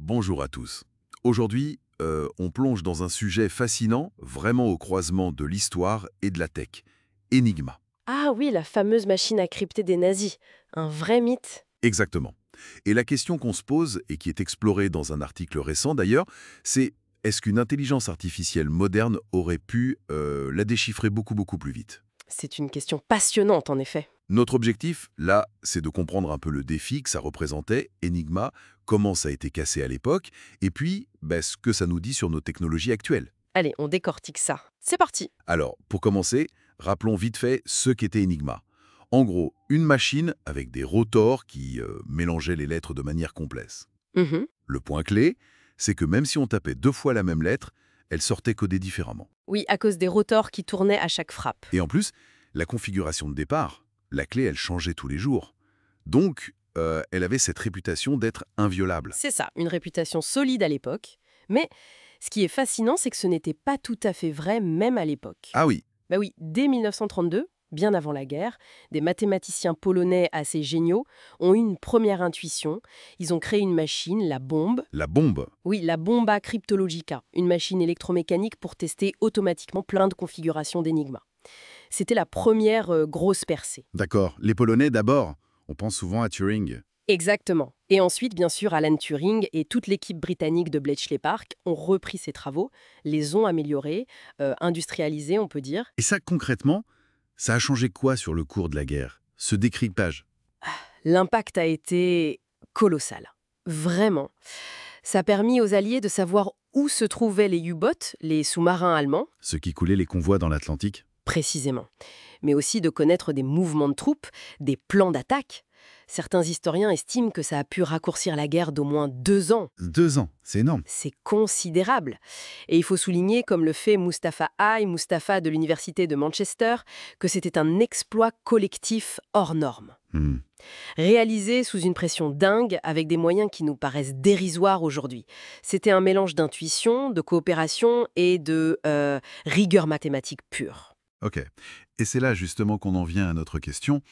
Bonjour à tous. Aujourd'hui, on plonge dans un sujet fascinant, vraiment au croisement de l'histoire et de la tech. Enigma. Ah oui, la fameuse machine à crypter des nazis. Un vrai mythe. Exactement. Et la question qu'on se pose, et qui est explorée dans un article récent d'ailleurs, c'est est-ce qu'une intelligence artificielle moderne aurait pu la déchiffrer beaucoup plus vite? C'est une question passionnante en effet. Notre objectif, là, c'est de comprendre un peu le défi que ça représentait, Enigma, comment ça a été cassé à l'époque, et puis ce que ça nous dit sur nos technologies actuelles. Allez, on décortique ça. C'est parti. Alors, pour commencer, rappelons vite fait ce qu'était Enigma. En gros, une machine avec des rotors qui mélangeaient les lettres de manière complexe. Mhm. Le point clé, c'est que même si on tapait 2 fois la même lettre, elle sortait codée différemment. Oui, à cause des rotors qui tournaient à chaque frappe. Et en plus, la configuration de départ, la clé, elle changeait tous les jours. Donc, elle avait cette réputation d'être inviolable. C'est ça, une réputation solide à l'époque. Mais ce qui est fascinant, c'est que ce n'était pas tout à fait vrai même à l'époque. Ah oui, Bah oui, dès 1932, bien avant la guerre, des mathématiciens polonais assez géniaux ont eu une première intuition. Ils ont créé une machine, la bombe. la bombe. Oui, la Bomba Cryptologica, une machine électromécanique pour tester automatiquement plein de configurations d'Enigma. C'était la première grosse percée. D'accord, les Polonais d'abord. On pense souvent à Turing. Exactement. Et ensuite, bien sûr, Alan Turing et toute l'équipe britannique de Bletchley Park ont repris ces travaux, les ont améliorés, industrialisés, on peut dire. Et ça, concrètement, ça a changé quoi sur le cours de la guerre? Ce décryptage? L'impact a été colossal. Vraiment. Ça a permis aux Alliés de savoir où se trouvaient les U-boats, les sous-marins allemands, Ce qui coulait les convois dans l'Atlantique? précisément, mais aussi de connaître des mouvements de troupes, des plans d'attaque. Certains historiens estiment que ça a pu raccourcir la guerre d'au moins 2 ans. 2 ans, c'est énorme. C'est considérable. Et il faut souligner, comme le fait Mustapha de l'Université de Manchester, que c'était un exploit collectif hors norme. Hmm. Réalisé sous une pression dingue, avec des moyens qui nous paraissent dérisoires aujourd'hui. C'était un mélange d'intuition, de coopération et de rigueur mathématique pure. Ok. Et c'est là justement qu'on en vient à notre question.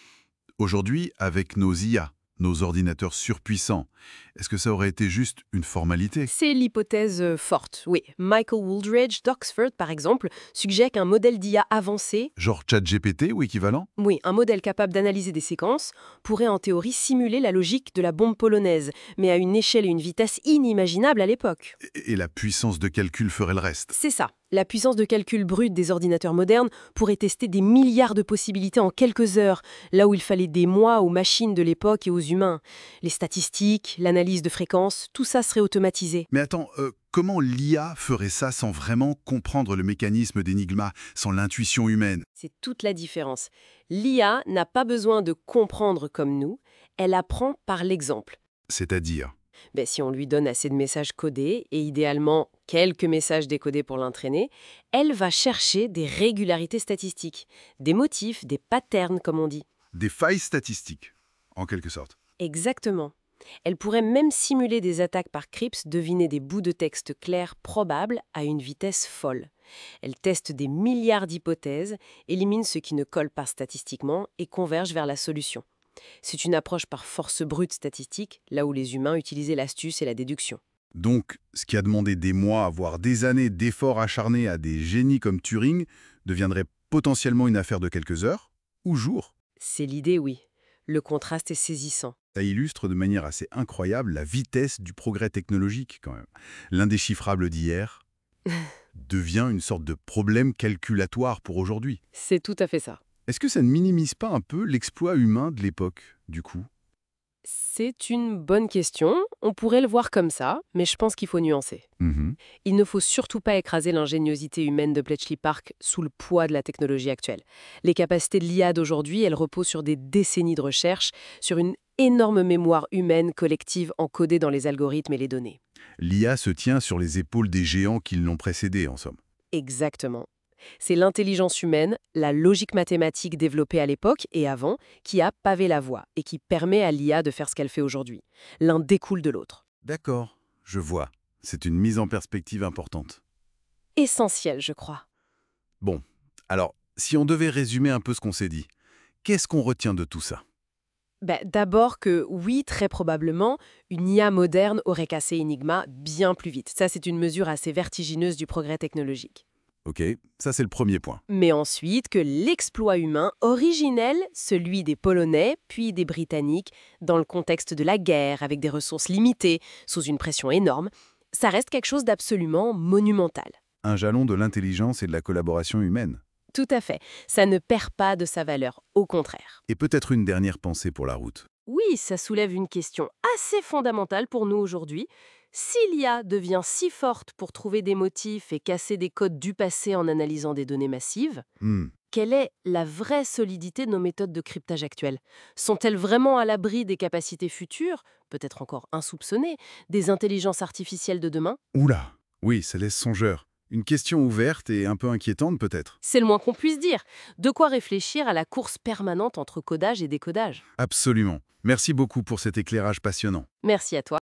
Aujourd'hui, avec nos IA, nos ordinateurs surpuissants, est-ce que ça aurait été juste une formalité? C'est l'hypothèse forte, oui. Michael Wooldridge d'Oxford, par exemple, suggère qu'un modèle d'IA avancé, Genre ChatGPT ou équivalent? oui, un modèle capable d'analyser des séquences, pourrait en théorie simuler la logique de la bombe polonaise, mais à une échelle et une vitesse inimaginables à l'époque. Et la puissance de calcul ferait le reste. C'est ça. La puissance de calcul brute des ordinateurs modernes pourrait tester des milliards de possibilités en quelques heures, là où il fallait des mois aux machines de l'époque et aux humains. Les statistiques, l'analyse de fréquences, tout ça serait automatisé. Mais attends, comment l'IA ferait ça sans vraiment comprendre le mécanisme d'Enigma, sans l'intuition humaine? C'est toute la différence. L'IA n'a pas besoin de comprendre comme nous, elle apprend par l'exemple. C'est-à-dire? Si on lui donne assez de messages codés, et idéalement quelques messages décodés pour l'entraîner, elle va chercher des régularités statistiques, des motifs, des patterns comme on dit. Des failles statistiques, en quelque sorte. Exactement. Elle pourrait même simuler des attaques par Crips, deviner des bouts de texte clairs probables à une vitesse folle. Elle teste des milliards d'hypothèses, élimine ce qui ne colle pas statistiquement et converge vers la solution. C'est une approche par force brute statistique, là où les humains utilisaient l'astuce et la déduction. Donc, ce qui a demandé des mois, voire des années d'efforts acharnés à des génies comme Turing, deviendrait potentiellement une affaire de quelques heures ou jours. C'est l'idée, oui. Le contraste est saisissant. Ça illustre de manière assez incroyable la vitesse du progrès technologique, quand même. L'indéchiffrable d'hier devient une sorte de problème calculatoire pour aujourd'hui. C'est tout à fait ça. Est-ce que ça ne minimise pas un peu l'exploit humain de l'époque, du coup? C'est une bonne question. On pourrait le voir comme ça, mais je pense qu'il faut nuancer. Mhm. Il ne faut surtout pas écraser l'ingéniosité humaine de Bletchley Park sous le poids de la technologie actuelle. Les capacités de l'IA d'aujourd'hui, elles reposent sur des décennies de recherche, sur une énorme mémoire humaine collective encodée dans les algorithmes et les données. L'IA se tient sur les épaules des géants qui l'ont précédé, en somme. Exactement. C'est l'intelligence humaine, la logique mathématique développée à l'époque et avant, qui a pavé la voie et qui permet à l'IA de faire ce qu'elle fait aujourd'hui. L'un découle de l'autre. D'accord, je vois. C'est une mise en perspective importante. Essentiel, je crois. Bon, alors, si on devait résumer un peu ce qu'on s'est dit, qu'est-ce qu'on retient de tout ça? D'abord que oui, très probablement, une IA moderne aurait cassé Enigma bien plus vite. Ça, c'est une mesure assez vertigineuse du progrès technologique. Ok, ça c'est le premier point. Mais ensuite que l'exploit humain originel, celui des Polonais puis des Britanniques, dans le contexte de la guerre, avec des ressources limitées, sous une pression énorme, ça reste quelque chose d'absolument monumental. Un jalon de l'intelligence et de la collaboration humaine. Tout à fait. Ça ne perd pas de sa valeur, au contraire. Et peut-être une dernière pensée pour la route. Oui, ça soulève une question assez fondamentale pour nous aujourd'hui. Si l'IA devient si forte pour trouver des motifs et casser des codes du passé en analysant des données massives, Hmm. quelle est la vraie solidité de nos méthodes de cryptage actuelles? Sont-elles vraiment à l'abri des capacités futures, peut-être encore insoupçonnées, des intelligences artificielles de demain? Oula, oui, ça laisse songeur. Une question ouverte et un peu inquiétante peut-être. C'est le moins qu'on puisse dire. De quoi réfléchir à la course permanente entre codage et décodage. Absolument. Merci beaucoup pour cet éclairage passionnant. Merci à toi.